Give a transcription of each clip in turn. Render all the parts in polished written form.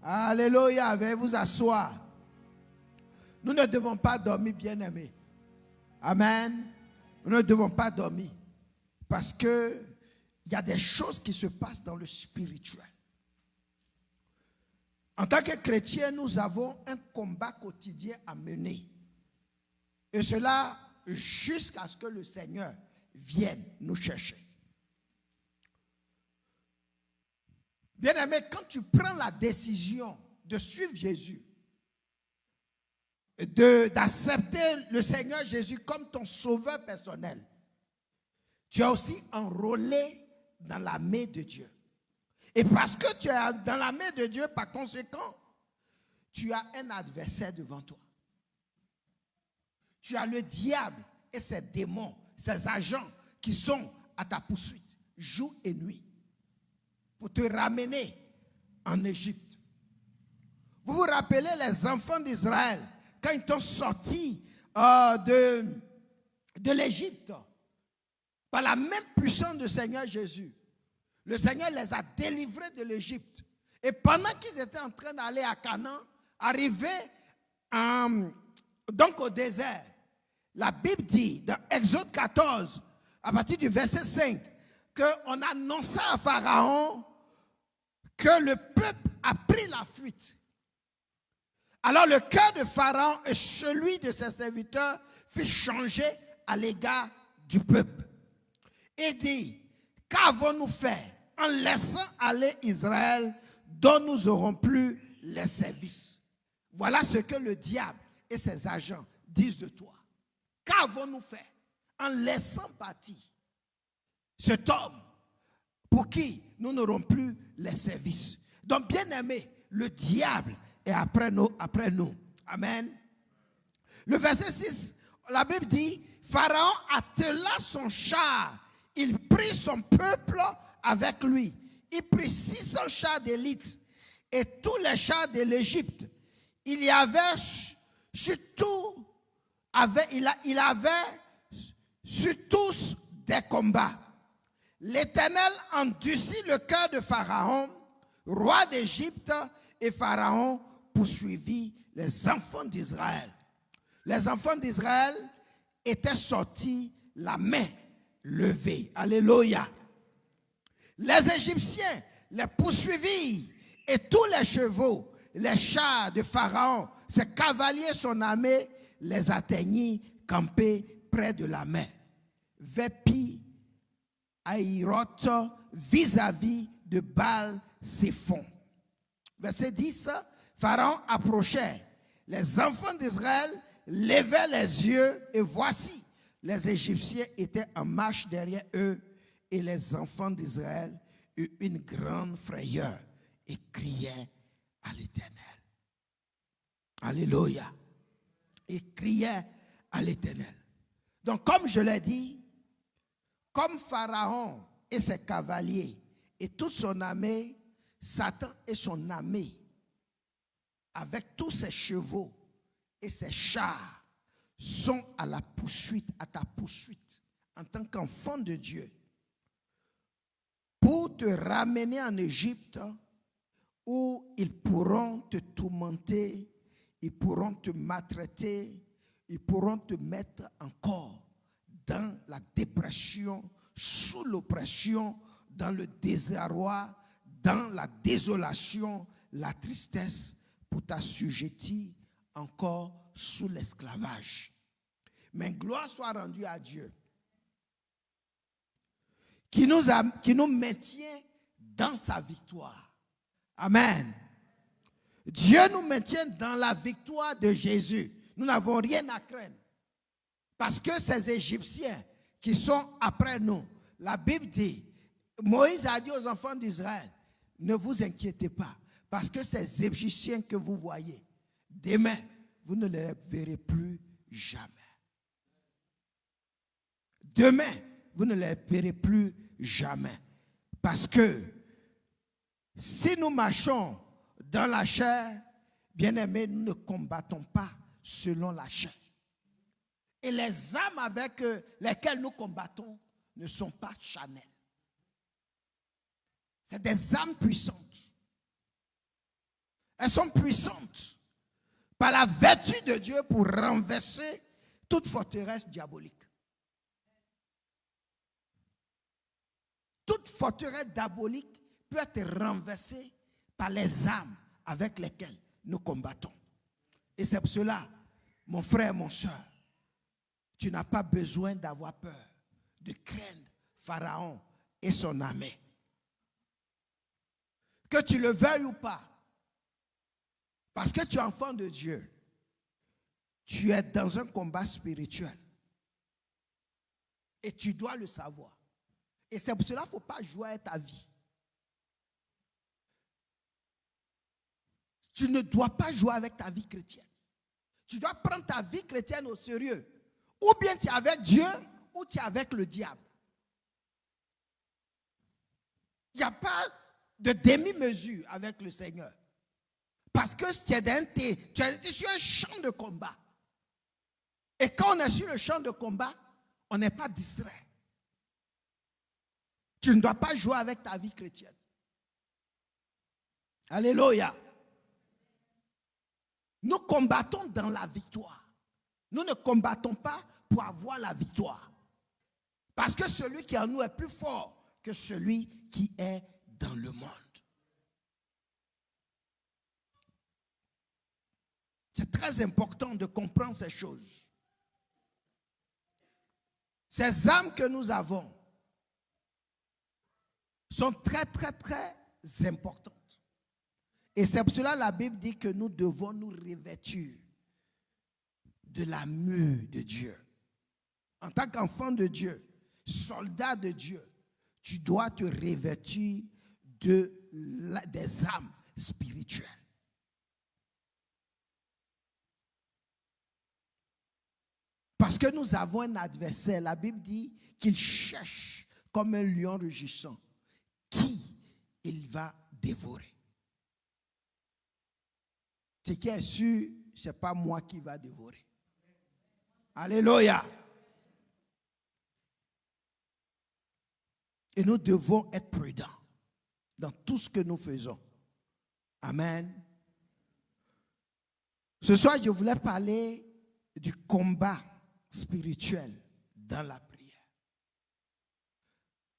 Alléluia, veuillez vous asseoir. Nous ne devons pas dormir, bien-aimés. Amen. Nous ne devons pas dormir. Parce que il y a des choses qui se passent dans le spirituel. En tant que chrétiens, nous avons un combat quotidien à mener. Et cela jusqu'à ce que le Seigneur vienne nous chercher. Bien-aimé, quand tu prends la décision de suivre Jésus, d'accepter le Seigneur Jésus comme ton sauveur personnel, tu es aussi enrôlé dans la main de Dieu. Et parce que tu es dans la main de Dieu, par conséquent, tu as un adversaire devant toi. Tu as le diable et ses démons, ses agents qui sont à ta poursuite, jour et nuit, pour te ramener en Égypte. Vous vous rappelez les enfants d'Israël, quand ils sont sortis de l'Égypte, par la même puissance du Seigneur Jésus, le Seigneur les a délivrés de l'Égypte. Et pendant qu'ils étaient en train d'aller à Canaan, arrivés donc au désert, la Bible dit dans Exode 14, à partir du verset 5, qu'on annonça à Pharaon que le peuple a pris la fuite. Alors le cœur de Pharaon et celui de ses serviteurs fut changé à l'égard du peuple. Et dit, qu'avons-nous fait en laissant aller Israël dont nous n'aurons plus les services? Voilà ce que le diable et ses agents disent de toi. Qu'avons-nous fait en laissant partir cet homme pour qui nous n'aurons plus les services? Donc, bien aimé, le diable est après nous. Amen. Le verset 6, la Bible dit, Pharaon attela son char, il prit son peuple avec lui. Il prit 600 chars d'élite et tous les chars de l'Égypte. Il y avait surtout, il avait sur tous des combats. L'Éternel endurcit le cœur de Pharaon, roi d'Égypte, et Pharaon poursuivit les enfants d'Israël. Les enfants d'Israël étaient sortis la main levée. Alléluia. Les Égyptiens les poursuivirent et tous les chevaux, les chars de Pharaon, ses cavaliers, son armée, les atteignirent campés près de la mer, vers Pi-Hahiroth, vis-à-vis de Baal-Séphon. Verset 10, Pharaon approchait. Les enfants d'Israël levaient les yeux et voici, les Égyptiens étaient en marche derrière eux et les enfants d'Israël eurent une grande frayeur et criaient à l'Éternel. Alléluia. Et criaient à l'Éternel. Donc comme je l'ai dit, comme Pharaon et ses cavaliers et toute son armée, Satan et son armée, avec tous ses chevaux et ses chars, sont à la poursuite, à ta poursuite, en tant qu'enfant de Dieu, pour te ramener en Égypte, où ils pourront te tourmenter, ils pourront te maltraiter, ils pourront te mettre encore dans la dépression, sous l'oppression, dans le désarroi, dans la désolation, la tristesse, pour t'assujettir encore sous l'esclavage. Mais gloire soit rendue à Dieu, qui nous maintient dans sa victoire. Amen. Dieu nous maintient dans la victoire de Jésus. Nous n'avons rien à craindre. Parce que ces Égyptiens qui sont après nous, la Bible dit, Moïse a dit aux enfants d'Israël, ne vous inquiétez pas, parce que ces Égyptiens que vous voyez, demain, vous ne les verrez plus jamais. Demain, vous ne les verrez plus jamais. Parce que si nous marchons dans la chair, bien-aimés, nous ne combattons pas selon la chair. Et les âmes avec lesquelles nous combattons ne sont pas charnelles. C'est des âmes puissantes. elles sont puissantes par la vertu de Dieu pour renverser toute forteresse diabolique. Toute forteresse diabolique peut être renversée par les armes avec lesquelles nous combattons. Et c'est pour cela, mon frère, mon soeur, tu n'as pas besoin d'avoir peur, de craindre Pharaon et son armée. Que tu le veuilles ou pas, parce que tu es enfant de Dieu, tu es dans un combat spirituel. Et tu dois le savoir. Et c'est pour cela qu'il ne faut pas jouer avec ta vie. Tu ne dois pas jouer avec ta vie chrétienne. Tu dois prendre ta vie chrétienne au sérieux. Ou bien tu es avec Dieu, ou tu es avec le diable. Il n'y a pas de demi-mesure avec le Seigneur. Parce que tu es sur un champ de combat. Et quand on est sur le champ de combat, on n'est pas distrait. Tu ne dois pas jouer avec ta vie chrétienne. Alléluia. Nous combattons dans la victoire. Nous ne combattons pas pour avoir la victoire. Parce que celui qui est en nous est plus fort que celui qui est dans le monde. C'est très important de comprendre ces choses. Ces armes que nous avons sont très, très, très importantes. Et c'est pour cela que la Bible dit que nous devons nous revêtir de l'armure de Dieu. En tant qu'enfant de Dieu, soldat de Dieu, tu dois te revêtir des armes spirituelles. Parce que nous avons un adversaire. La Bible dit qu'il cherche comme un lion rugissant qui il va dévorer. Ce qui est sûr, ce n'est pas moi qui va dévorer. Alléluia. Et nous devons être prudents dans tout ce que nous faisons. Amen. Ce soir, je voulais parler du combat spirituel dans la prière.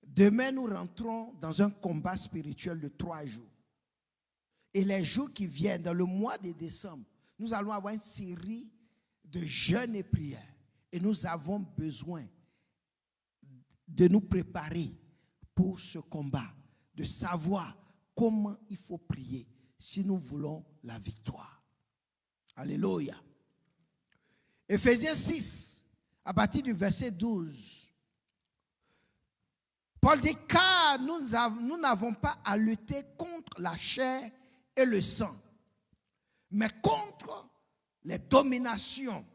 Demain, nous rentrons dans un combat spirituel de 3 jours. Et les jours qui viennent, dans le mois de décembre, nous allons avoir une série de jeûnes et prières. Et nous avons besoin de nous préparer pour ce combat, de savoir comment il faut prier si nous voulons la victoire. Alléluia. Éphésiens 6, à partir du verset 12. Paul dit, car nous n'avons pas à lutter contre la chair et le sang, mais contre les dominations,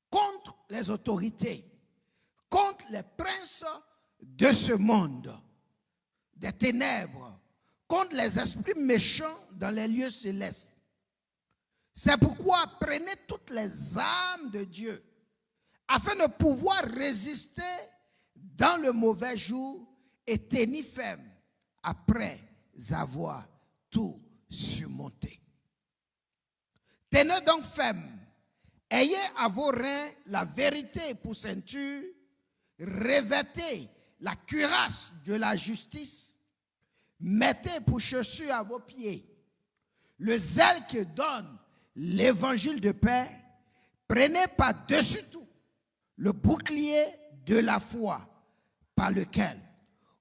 contre les autorités, contre les princes de ce monde, des ténèbres, contre les esprits méchants dans les lieux célestes. C'est pourquoi prenez toutes les armes de Dieu, afin de pouvoir résister dans le mauvais jour et tenir ferme après avoir tout surmonté. Tenez donc ferme, ayez à vos reins la vérité pour ceinture, revêtez la cuirasse de la justice, mettez pour chaussure à vos pieds le zèle que donne l'évangile de paix, prenez par-dessus tout le bouclier de la foi par lequel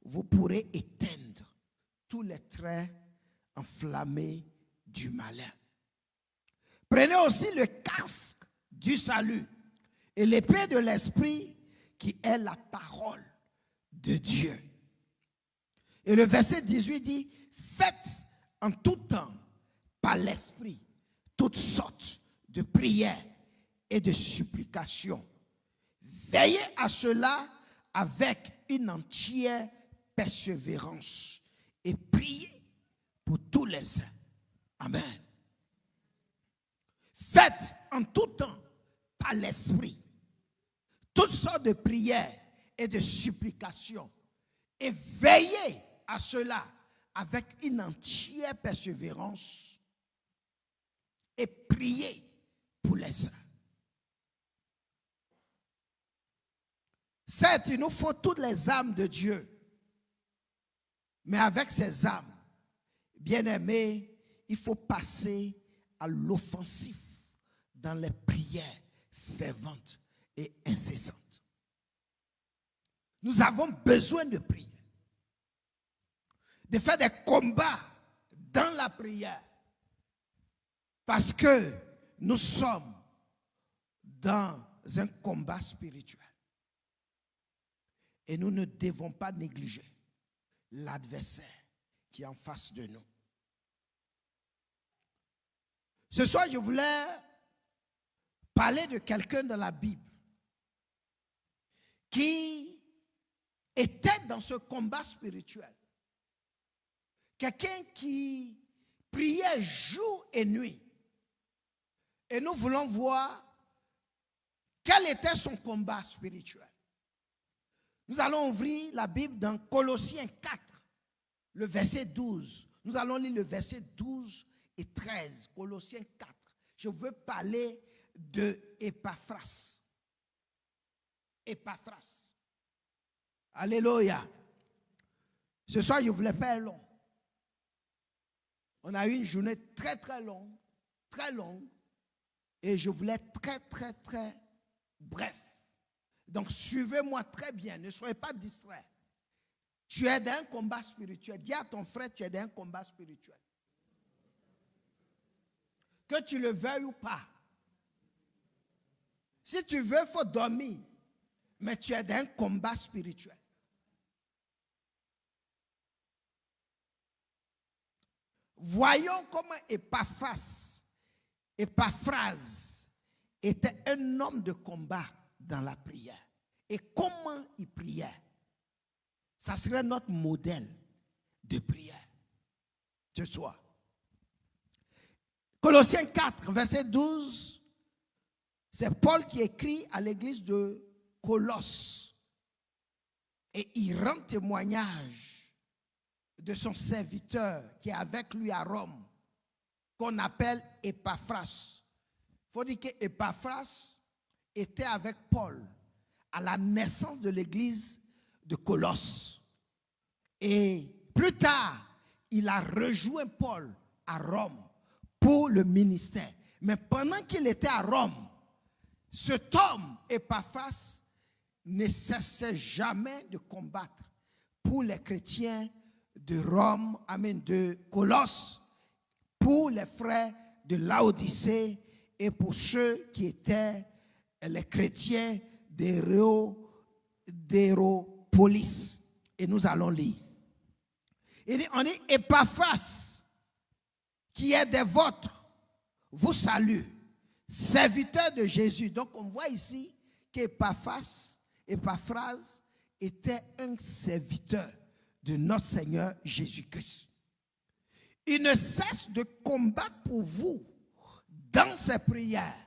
vous pourrez éteindre tous les traits enflammés du malin. Prenez aussi le casque du salut et l'épée de l'esprit qui est la parole de Dieu. Et le verset 18 dit, faites en tout temps par l'esprit toutes sortes de prières et de supplications. Veillez à cela avec une entière persévérance et priez pour tous les saints. Amen. Faites en tout temps par l'esprit toutes sortes de prières et de supplications et veillez à cela avec une entière persévérance et prier pour les saints. Certes, il nous faut toutes les âmes de Dieu. Mais avec ces âmes, bien-aimés, il faut passer à l'offensif dans les prières ferventes et incessantes. Nous avons besoin de prier, de faire des combats dans la prière, parce que nous sommes dans un combat spirituel. Et nous ne devons pas négliger l'adversaire qui est en face de nous. Ce soir, je voulais parler de quelqu'un dans la Bible qui était dans ce combat spirituel. Quelqu'un qui priait jour et nuit. Et nous voulons voir quel était son combat spirituel. Nous allons ouvrir la Bible dans Colossiens 4, le verset 12. Nous allons lire le verset 12 et 13. Colossiens 4. Je veux parler de Épaphras. Épaphras. Alléluia. Ce soir, je ne voulais pas être long. On a eu une journée très, très longue. Très longue. Et je voulais être très, très, très bref. Donc, suivez-moi très bien. Ne soyez pas distraits. Tu es dans un combat spirituel. Dis à ton frère, tu es dans un combat spirituel. Que tu le veuilles ou pas. Si tu veux, il faut dormir. Mais tu es dans un combat spirituel. Voyons comment Épaphras était un homme de combat dans la prière. Et comment il priait. Ça serait notre modèle de prière ce soir. Colossiens 4, verset 12, c'est Paul qui écrit à l'église de Colosse. Et il rend témoignage de son serviteur qui est avec lui à Rome, qu'on appelle Épaphras. Il faut dire qu'Épaphras était avec Paul à la naissance de l'église de Colosse. Et plus tard, il a rejoint Paul à Rome pour le ministère. Mais pendant qu'il était à Rome, cet homme, Épaphras, ne cessait jamais de combattre pour les chrétiens de Rome, de Colosse, pour les frères de Laodicée et pour ceux qui étaient les chrétiens d'Héropolis. Et nous allons lire. On dit Épaphras, qui est des vôtres, vous salue, serviteur de Jésus. Donc on voit ici qu'Épaphras était un serviteur de notre Seigneur Jésus-Christ. Il ne cesse de combattre pour vous dans ses prières,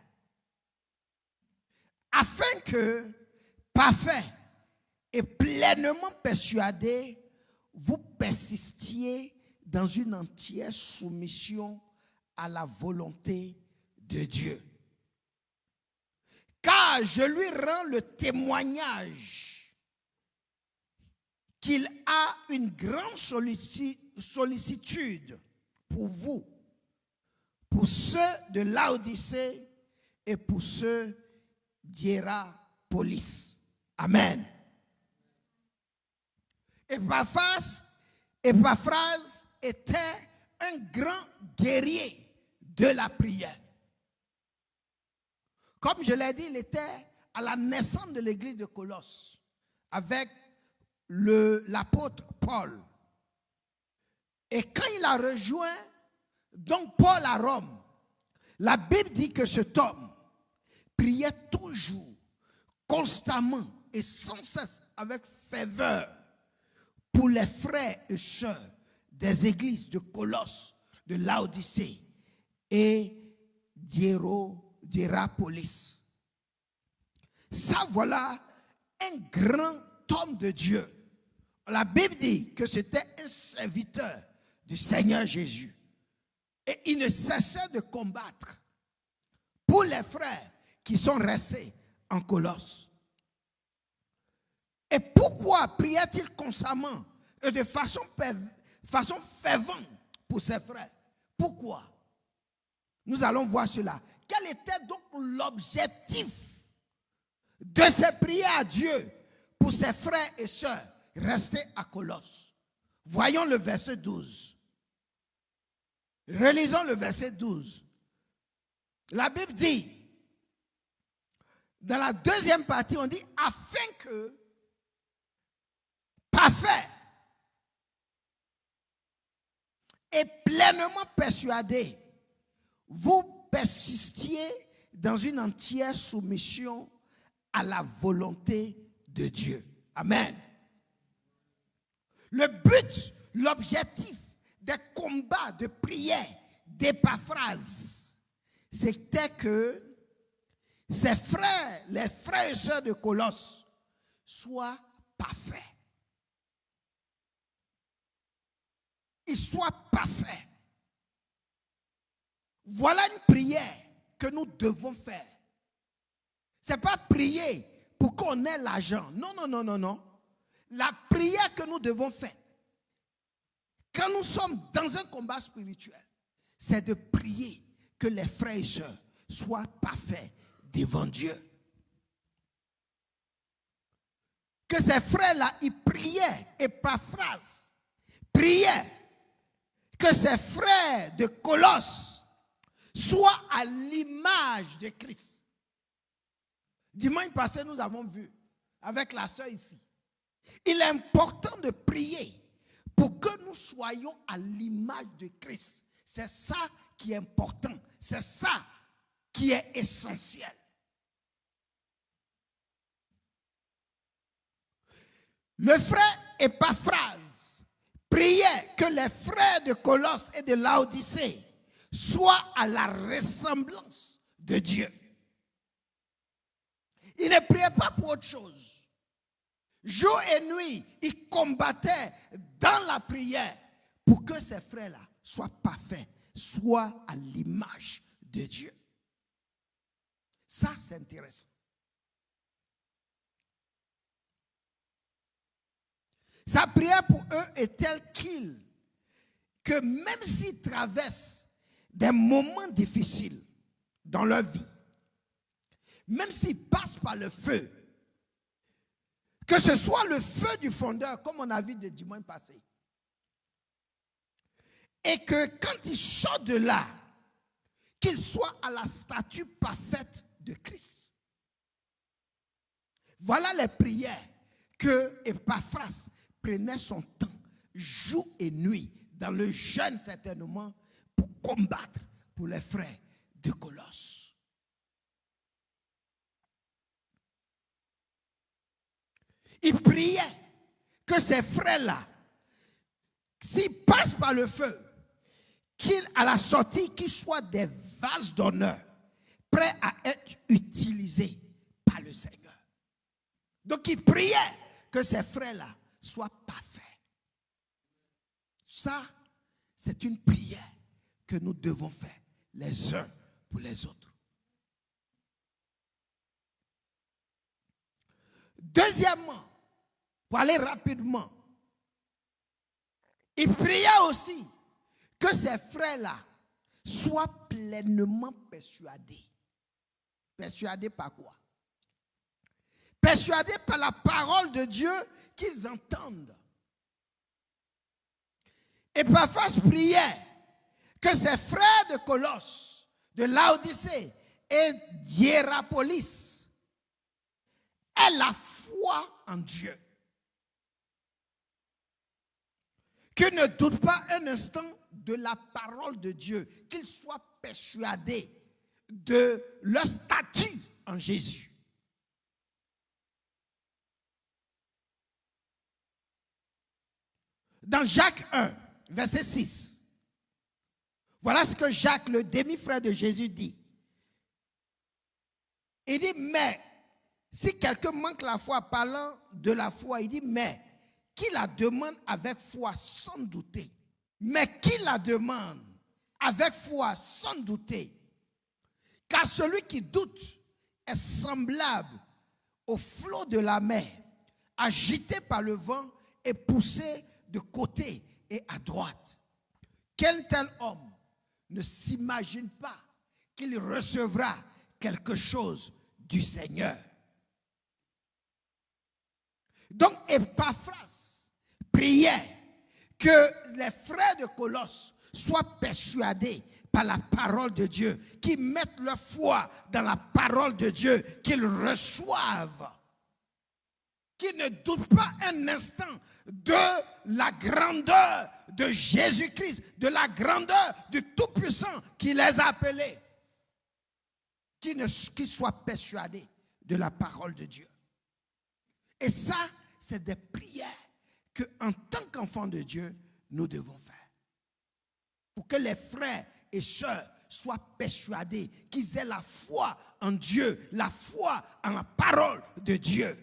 afin que, parfait et pleinement persuadé, vous persistiez dans une entière soumission à la volonté de Dieu. Car je lui rends le témoignage qu'il a une grande sollicitude pour vous, pour ceux de Laodicée et pour ceux d'Hiérapolis. Amen. Épaphras était un grand guerrier de la prière. Comme je l'ai dit, il était à la naissance de l'église de Colosse avec l'apôtre Paul. Et quand il a rejoint donc Paul à Rome, la Bible dit que cet homme priait toujours, constamment et sans cesse avec ferveur pour les frères et sœurs des églises de Colosse, de Laodicée et d'Hiérapolis. Ça, voilà un grand homme de Dieu. La Bible dit que c'était un serviteur du Seigneur Jésus. Et il ne cessait de combattre pour les frères qui sont restés en Colosse. Et pourquoi priait-il constamment et de façon fervente pour ses frères? Pourquoi? Nous allons voir cela. Quel était donc l'objectif de ces prières à Dieu pour ses frères et sœurs restés à Colosse? Voyons le verset 12. Relisons le verset 12. La Bible dit, dans la deuxième partie, on dit, afin que, parfait et pleinement persuadé, vous persistiez dans une entière soumission à la volonté de Dieu. Amen. Le but, l'objectif des combats de prière, d'Épaphras, c'était que ses frères, les frères et sœurs de Colosse, soient parfaits. Ils soient parfaits. Voilà une prière que nous devons faire. Ce n'est pas prier pour qu'on ait l'argent. Non, non, non, non, non. La prière que nous devons faire, quand nous sommes dans un combat spirituel, c'est de prier que les frères et sœurs soient parfaits devant Dieu. Que ces frères-là, ils priaient, Épaphras priaient que ces frères de Colosse soient à l'image de Christ. Dimanche passé, nous avons vu avec la sœur ici. Il est important de prier pour que nous soyons à l'image de Christ. C'est ça qui est important. C'est ça qui est essentiel. Le frère Épaphras priait que les frères de Colosse et de Laodicée soient à la ressemblance de Dieu. Il ne priait pas pour autre chose. Jour et nuit, il combattait dans la prière pour que ces frères-là soient parfaits, soient à l'image de Dieu. Ça, c'est intéressant. Sa prière pour eux est telle que même s'ils traversent des moments difficiles dans leur vie, même s'ils passent par le feu, que ce soit le feu du fondeur, comme on a vu le dimanche passé, et que quand ils sortent de là, qu'ils soient à la statue parfaite de Christ. Voilà les prières que Épaphras prenait son temps, jour et nuit, dans le jeûne certainement, pour combattre pour les frères de Colosse. Il priait que ces frères-là, s'ils passent par le feu, à la sortie, qu'ils soient des vases d'honneur, prêts à être utilisés par le Seigneur. Donc il priait que ces frères-là soient parfaits. Ça, c'est une prière que nous devons faire les uns pour les autres. Deuxièmement, pour aller rapidement, il priait aussi que ces frères-là soient pleinement persuadés. Persuadés par quoi? Persuadés par la parole de Dieu qu'ils entendent. Épaphras priait que ces frères de Colosse, de Laodicée et d'Hiérapolis aient la foi en Dieu. Qu'ils ne doutent pas un instant de la parole de Dieu, qu'ils soient persuadés de leur statut en Jésus. Dans Jacques 1, verset 6, voilà ce que Jacques, le demi-frère de Jésus, dit. Il dit, mais si quelqu'un manque la foi, parlant de la foi, il dit, mais qui la demande avec foi sans douter. Mais qui la demande avec foi sans douter, Car celui qui doute est semblable au flot de la mer, agité par le vent et poussé de côté et à droite. Quel tel homme ne s'imagine pas qu'il recevra quelque chose du Seigneur. Donc Epaphras priait que les frères de Colosse soient persuadés par la parole de Dieu, qu'ils mettent leur foi dans la parole de Dieu, qu'ils reçoivent, qu'ils ne doutent pas un instant de la grandeur de Jésus-Christ, de la grandeur du Tout-Puissant qui les a appelés, qu'ils soient persuadés de la parole de Dieu. Et ça, c'est des prières que, en tant qu'enfants de Dieu, nous devons faire. Pour que les frères et sœurs soient persuadés qu'ils aient la foi en Dieu, la foi en la parole de Dieu,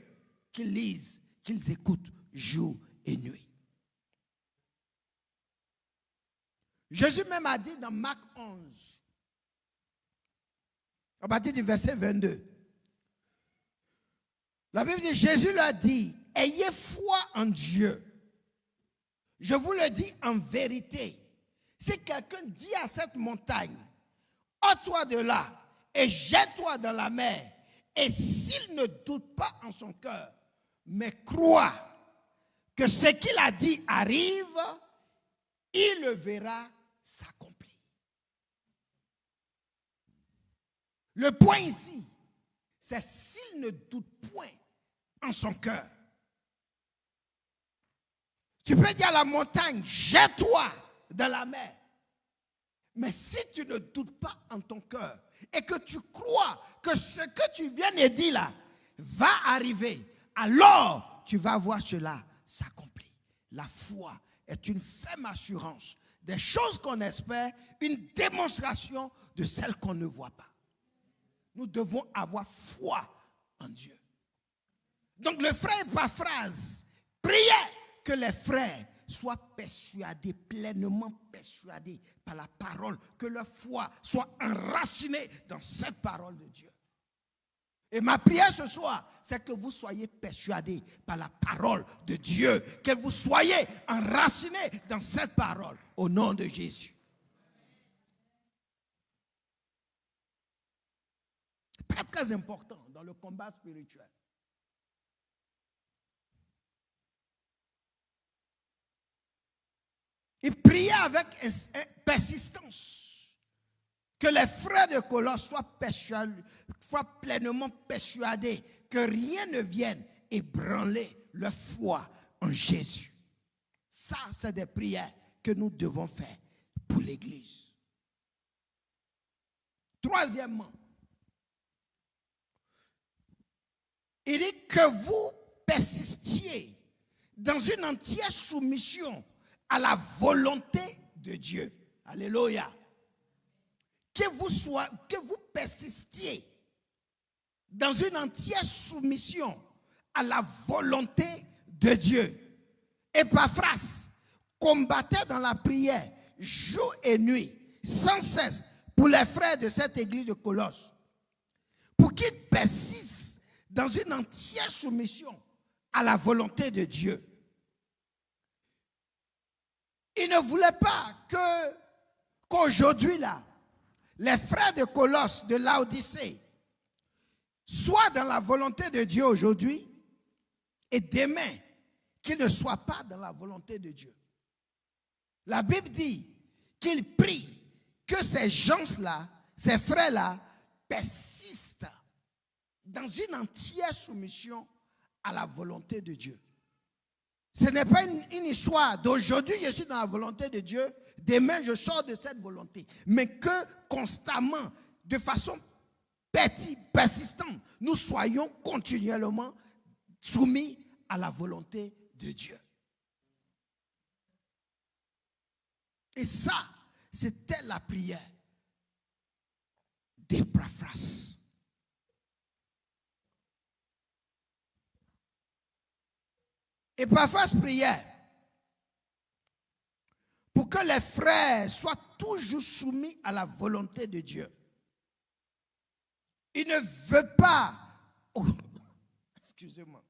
qu'ils lisent, qu'ils écoutent jour et nuit. Jésus même a dit dans Marc 11, à partir du verset 22, la Bible dit, Jésus leur dit, ayez foi en Dieu. Je vous le dis en vérité. Si quelqu'un dit à cette montagne, ôte-toi de là et jette-toi dans la mer, et s'il ne doute pas en son cœur, mais croit que ce qu'il a dit arrive, il le verra s'accomplir. Le point ici, c'est s'il ne doute point en son cœur. Tu peux dire à la montagne, jette-toi dans la mer. Mais si tu ne doutes pas en ton cœur et que tu crois que ce que tu viens de dire là va arriver, alors tu vas voir cela s'accomplir. La foi est une ferme assurance des choses qu'on espère, une démonstration de celles qu'on ne voit pas. Nous devons avoir foi en Dieu. Donc le frère Epaphras priait que les frères soient persuadés, pleinement persuadés par la parole, que leur foi soit enracinée dans cette parole de Dieu. Et ma prière ce soir, c'est que vous soyez persuadés par la parole de Dieu, que vous soyez enracinés dans cette parole, au nom de Jésus. Très, très important dans le combat spirituel. Il priait avec persistance que les frères de Colosse soient pleinement persuadés que rien ne vienne ébranler leur foi en Jésus. Ça, c'est des prières que nous devons faire pour l'Église. Troisièmement, il dit que vous persistiez dans une entière soumission à la volonté de Dieu. Alléluia. Que vous persistiez dans une entière soumission à la volonté de Dieu. Epaphras combattait dans la prière jour et nuit, sans cesse, pour les frères de cette église de Colosse, pour qu'ils persistent dans une entière soumission à la volonté de Dieu. Il ne voulait pas qu'aujourd'hui, là, les frères de Colosse, de Laodicée, soient dans la volonté de Dieu aujourd'hui et demain, qu'ils ne soient pas dans la volonté de Dieu. La Bible dit qu'il prie que ces gens-là, ces frères-là, persistent dans une entière soumission à la volonté de Dieu. Ce n'est pas une histoire d'aujourd'hui je suis dans la volonté de Dieu, demain je sors de cette volonté. Mais que constamment, de façon persistante, nous soyons continuellement soumis à la volonté de Dieu. Et ça, c'était la prière d'Epaphras. Epaphras priait pour que les frères soient toujours soumis à la volonté de Dieu. il ne veut pas, oh, excusez-moi,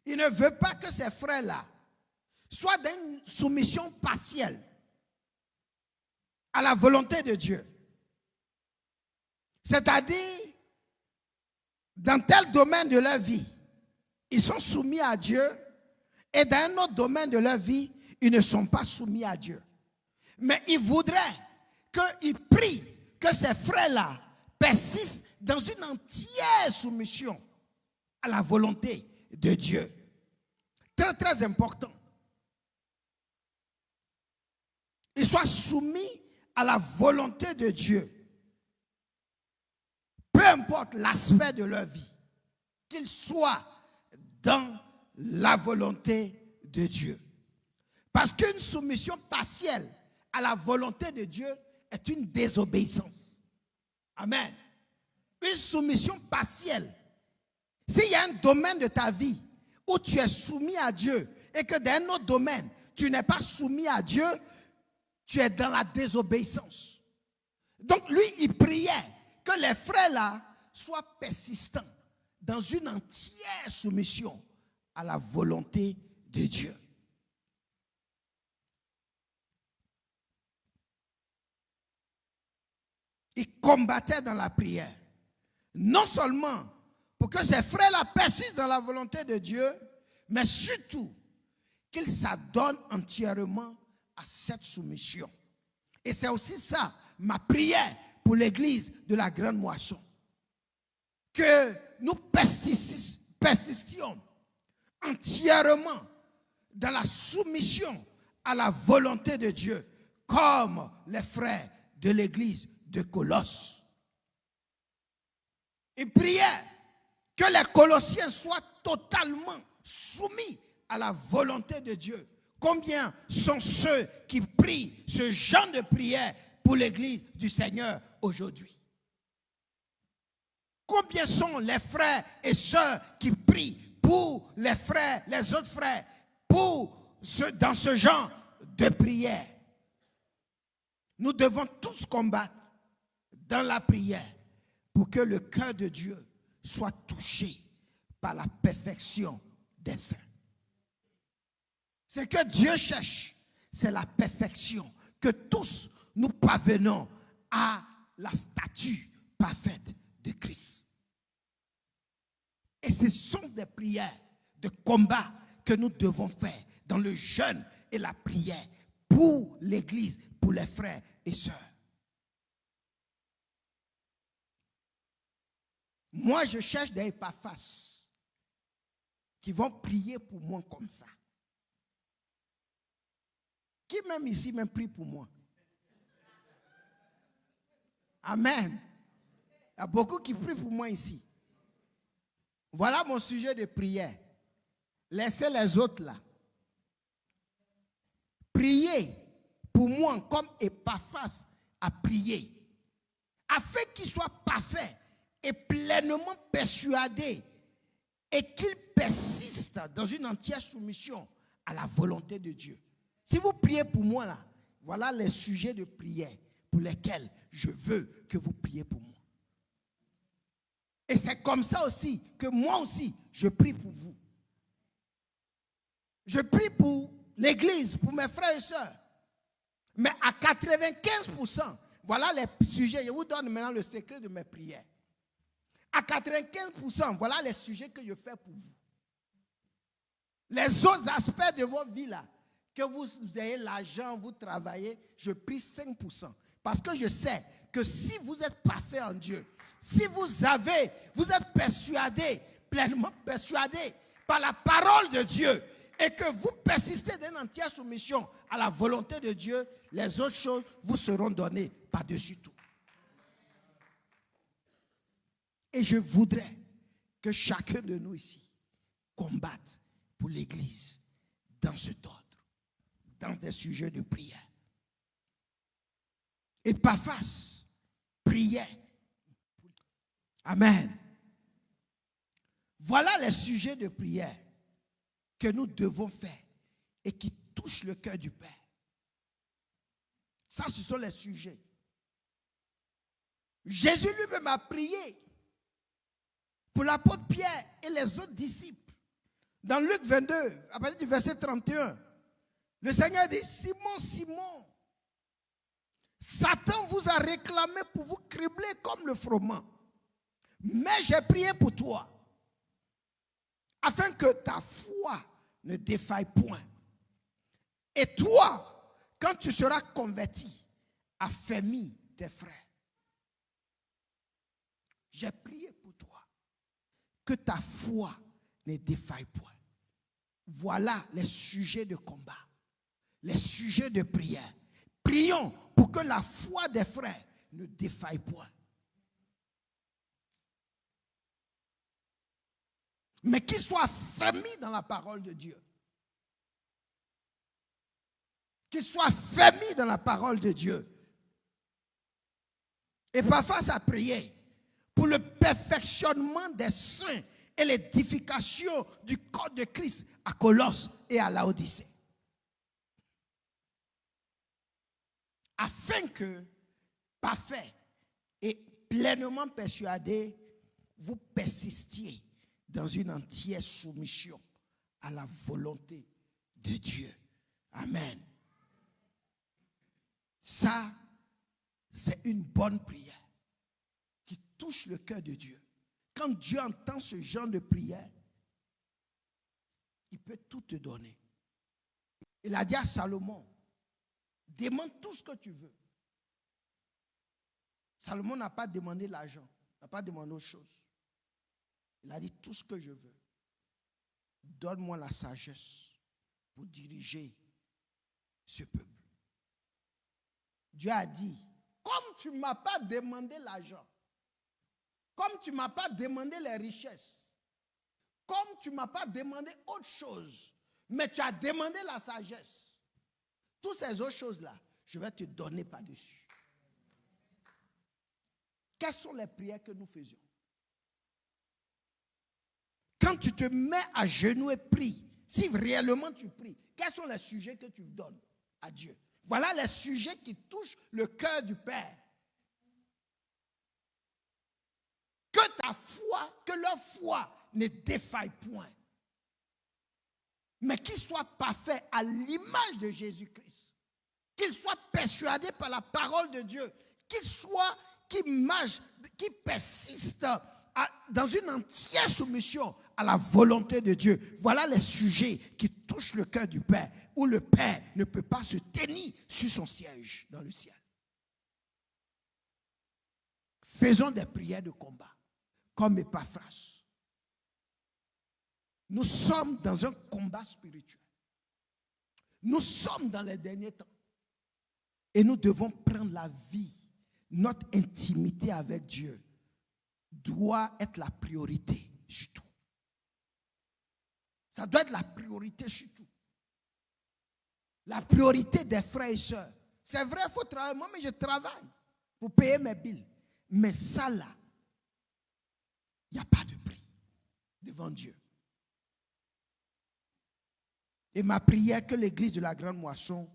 il ne veut pas que ces frères-là soient dans une soumission partielle à la volonté de Dieu. C'est-à-dire, dans tel domaine de leur vie, ils sont soumis à Dieu, et dans un autre domaine de leur vie, ils ne sont pas soumis à Dieu. Mais ils voudraient qu'ils prient que ces frères-là persistent dans une entière soumission à la volonté de Dieu. Très, très important. Ils soient soumis à la volonté de Dieu. Peu importe l'aspect de leur vie, qu'ils soient dans la volonté de Dieu. Parce qu'une soumission partielle à la volonté de Dieu est une désobéissance. Amen. Une soumission partielle. S'il y a un domaine de ta vie où tu es soumis à Dieu et que dans un autre domaine, tu n'es pas soumis à Dieu, tu es dans la désobéissance. Donc lui, il priait que les frères là soient persistants dans une entière soumission à la volonté de Dieu. Il combattait dans la prière. Non seulement pour que ces frères-là persistent dans la volonté de Dieu, mais surtout qu'ils s'adonnent entièrement à cette soumission. Et c'est aussi ça, ma prière pour l'église de la Grande Moisson. Que nous persistions entièrement dans la soumission à la volonté de Dieu, comme les frères de l'église de Colosse. Il priait que les Colossiens soient totalement soumis à la volonté de Dieu. Combien sont ceux qui prient ce genre de prière pour l'église du Seigneur aujourd'hui? Combien sont les frères et sœurs qui prient pour les frères, les autres frères, dans ce genre de prière? Nous devons tous combattre dans la prière pour que le cœur de Dieu soit touché par la perfection des saints. Ce que Dieu cherche, c'est la perfection, que tous nous parvenons à la stature parfaite de Christ. Et ce sont des prières de combat que nous devons faire dans le jeûne et la prière pour l'Église, pour les frères et sœurs. Moi, je cherche des Épaphras qui vont prier pour moi comme ça. Qui même ici même prie pour moi? Amen. Il y a beaucoup qui prient pour moi ici. Voilà mon sujet de prière. Laissez les autres là. Priez pour moi comme Épaphras a prié. Afin qu'il soit parfait et pleinement persuadé et qu'il persiste dans une entière soumission à la volonté de Dieu. Si vous priez pour moi là, voilà les sujets de prière pour lesquels je veux que vous priez pour moi. Et c'est comme ça aussi que moi aussi, je prie pour vous. Je prie pour l'église, pour mes frères et sœurs. Mais à 95%, voilà les sujets. Je vous donne maintenant le secret de mes prières. À 95%, voilà les sujets que je fais pour vous. Les autres aspects de votre vie là, que vous ayez l'argent, vous travaillez, je prie 5%. Parce que je sais que si vous êtes parfait en Dieu, si vous êtes persuadé, pleinement persuadé par la parole de Dieu, et que vous persistez dans une entière soumission à la volonté de Dieu, les autres choses vous seront données par-dessus tout. Et je voudrais que chacun de nous ici combatte pour l'Église dans cet ordre, dans des sujets de prière. Et Épaphras priait. Amen. Voilà les sujets de prière que nous devons faire et qui touchent le cœur du Père. Ça, ce sont les sujets. Jésus lui-même a prié pour l'apôtre Pierre et les autres disciples. Dans Luc 22, à partir du verset 31, le Seigneur dit, Simon, Simon, Satan vous a réclamé pour vous cribler comme le froment. Mais j'ai prié pour toi, afin que ta foi ne défaille point. Et toi, quand tu seras converti, affermis tes frères. J'ai prié pour toi, que ta foi ne défaille point. Voilà les sujets de combat, les sujets de prière. Prions pour que la foi des frères ne défaille point. Mais qu'ils soient fermés dans la parole de Dieu. Qu'ils soient fermés dans la parole de Dieu. Et parfois, ça prier pour le perfectionnement des saints et l'édification du corps de Christ à Colosse et à Laodicée. Afin que, parfait et pleinement persuadé, vous persistiez dans une entière soumission à la volonté de Dieu. Amen. Ça, c'est une bonne prière qui touche le cœur de Dieu. Quand Dieu entend ce genre de prière, il peut tout te donner. Il a dit à Salomon, demande tout ce que tu veux. Salomon n'a pas demandé l'argent, n'a pas demandé autre chose. Il a dit tout ce que je veux. Donne-moi la sagesse pour diriger ce peuple. Dieu a dit, comme tu ne m'as pas demandé l'argent, comme tu ne m'as pas demandé les richesses, comme tu ne m'as pas demandé autre chose, mais tu as demandé la sagesse, toutes ces autres choses-là, je vais te donner par-dessus. Quelles sont les prières que nous faisions? Quand tu te mets à genoux et pries, si réellement tu pries, quels sont les sujets que tu donnes à Dieu? Voilà les sujets qui touchent le cœur du Père. Que ta foi, que leur foi ne défaille point. Mais qu'ils soient parfaits à l'image de Jésus-Christ. Qu'ils soient persuadés par la parole de Dieu. Qu'ils soient, qui persistent dans une entière soumission à la volonté de Dieu. Voilà les sujets qui touchent le cœur du Père, où le Père ne peut pas se tenir sur son siège dans le ciel. Faisons des prières de combat, comme Epaphras. Nous sommes dans un combat spirituel. Nous sommes dans les derniers temps. Et nous devons prendre la vie, notre intimité avec Dieu doit être la priorité sur tout. Ça doit être la priorité sur tout. La priorité des frères et sœurs. C'est vrai, il faut travailler. Moi, mais je travaille pour payer mes billes. Mais ça là, il n'y a pas de prix devant Dieu. Et ma prière, que l'église de la Grande Moisson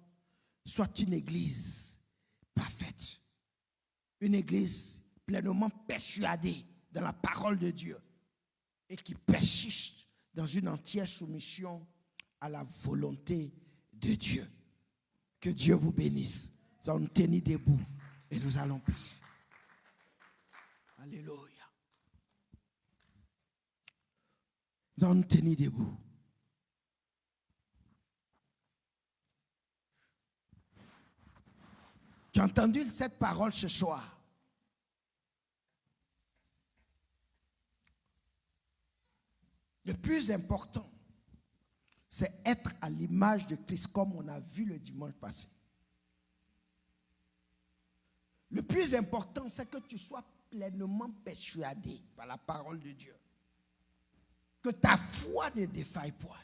soit une église parfaite. Une église pleinement persuadée dans la parole de Dieu et qui persiste dans une entière soumission à la volonté de Dieu. Que Dieu vous bénisse. Nous allons nous tenir debout et nous allons prier. Alléluia. Nous allons nous tenir debout. Tu as entendu cette parole ce soir. Le plus important, c'est être à l'image de Christ comme on a vu le dimanche passé. Le plus important, c'est que tu sois pleinement persuadé par la parole de Dieu. Que ta foi ne défaille point.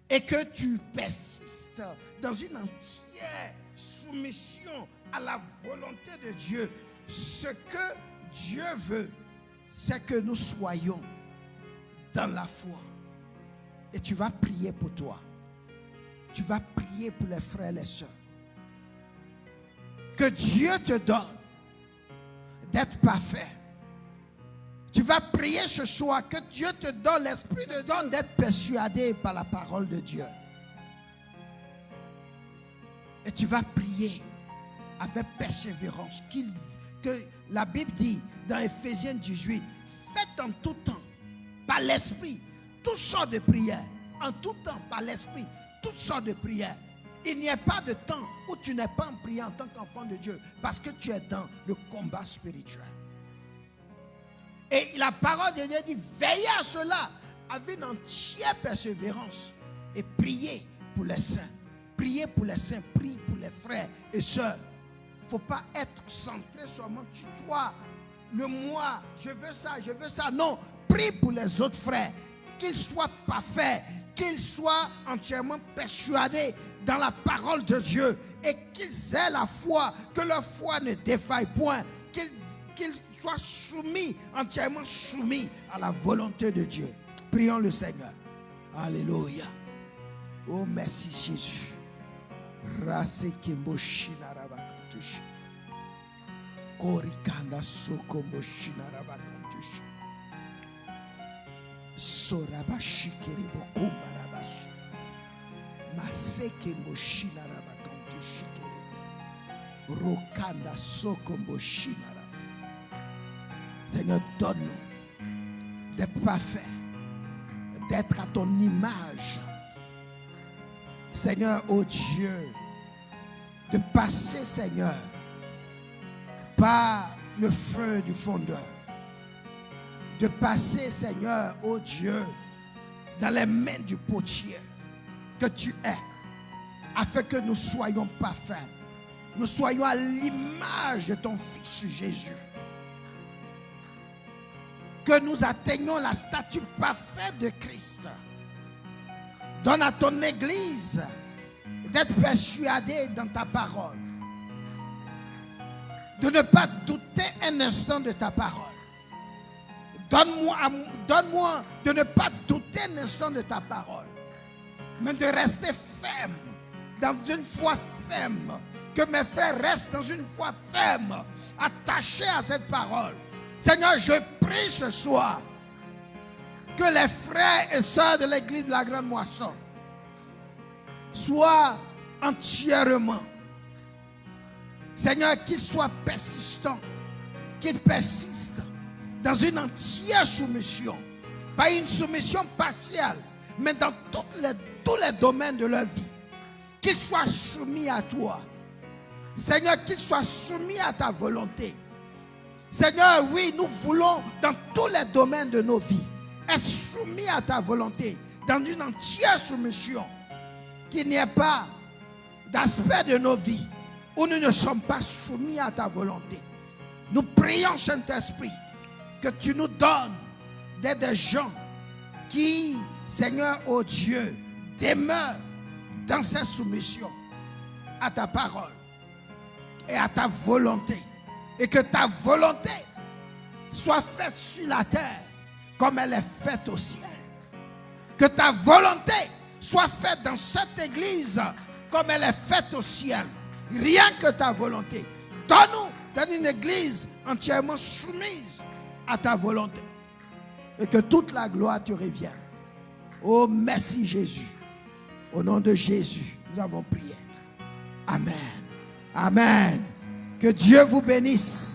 Et que tu persistes dans une entière soumission à la volonté de Dieu. Ce que Dieu veut, c'est que nous soyons dans la foi. Et tu vas prier pour toi. Tu vas prier pour les frères et les sœurs. Que Dieu te donne d'être parfait. Tu vas prier ce soir que Dieu te donne, l'Esprit te donne d'être persuadé par la parole de Dieu. Et tu vas prier avec persévérance. Que la Bible dit dans Éphésiens 18, faites en tout temps, par l'Esprit, toutes sortes de prières. En tout temps, par l'Esprit, toutes sortes de prières. Il n'y a pas de temps où tu n'es pas en prière en tant qu'enfant de Dieu, parce que tu es dans le combat spirituel. Et la parole de Dieu dit, veillez à cela avec une entière persévérance et priez pour les saints. Priez pour les saints, priez pour les frères et sœurs. Il ne faut pas être centré seulement sur toi, le moi, je veux ça. Non, prie pour les autres frères, qu'ils soient parfaits, qu'ils soient entièrement persuadés dans la parole de Dieu et qu'ils aient la foi, que leur foi ne défaille point, qu'ils soient soumis, entièrement soumis à la volonté de Dieu. Prions le Seigneur. Alléluia. Oh, merci Jésus. Korikanda sokomboshina rabakontushi. Sorabashikiri bokumba rabash. Maseke moshina rabakontushi. Rokanda sokomboshina rabakontushi. Seigneur, donne-nous d'être parfait, d'être à ton image. Seigneur, oh Dieu, de passer, Seigneur, par le feu du fondeur. De passer, Seigneur, oh Dieu, dans les mains du potier que tu es, afin que nous soyons parfaits. Nous soyons à l'image de ton Fils Jésus. Que nous atteignions la stature parfaite de Christ. Donne à ton Église d'être persuadée dans ta parole. De ne pas douter un instant de ta parole. Donne-moi de ne pas douter un instant de ta parole. Mais de rester ferme, dans une foi ferme. Que mes frères restent dans une foi ferme, attachés à cette parole. Seigneur, je prie ce soir que les frères et sœurs de l'église de la Grande Moisson soient entièrement, Seigneur, qu'ils soient persistants, qu'ils persistent dans une entière soumission, pas une soumission partielle, mais dans tous les domaines de leur vie, qu'ils soient soumis à toi. Seigneur, qu'ils soient soumis à ta volonté. Seigneur, oui, nous voulons dans tous les domaines de nos vies être soumis à ta volonté, dans une entière soumission, qu'il n'y ait pas d'aspect de nos vies où nous ne sommes pas soumis à ta volonté. Nous prions, Saint-Esprit, que tu nous donnes d'être des gens qui, Seigneur, oh Dieu, demeurent dans cette soumission à ta parole et à ta volonté. Et que ta volonté soit faite sur la terre comme elle est faite au ciel. Que ta volonté soit faite dans cette église comme elle est faite au ciel. Rien que ta volonté. Donne-nous dans une église entièrement soumise à ta volonté. Et que toute la gloire te revienne. Oh, merci Jésus. Au nom de Jésus, nous avons prié. Amen. Amen. Que Dieu vous bénisse.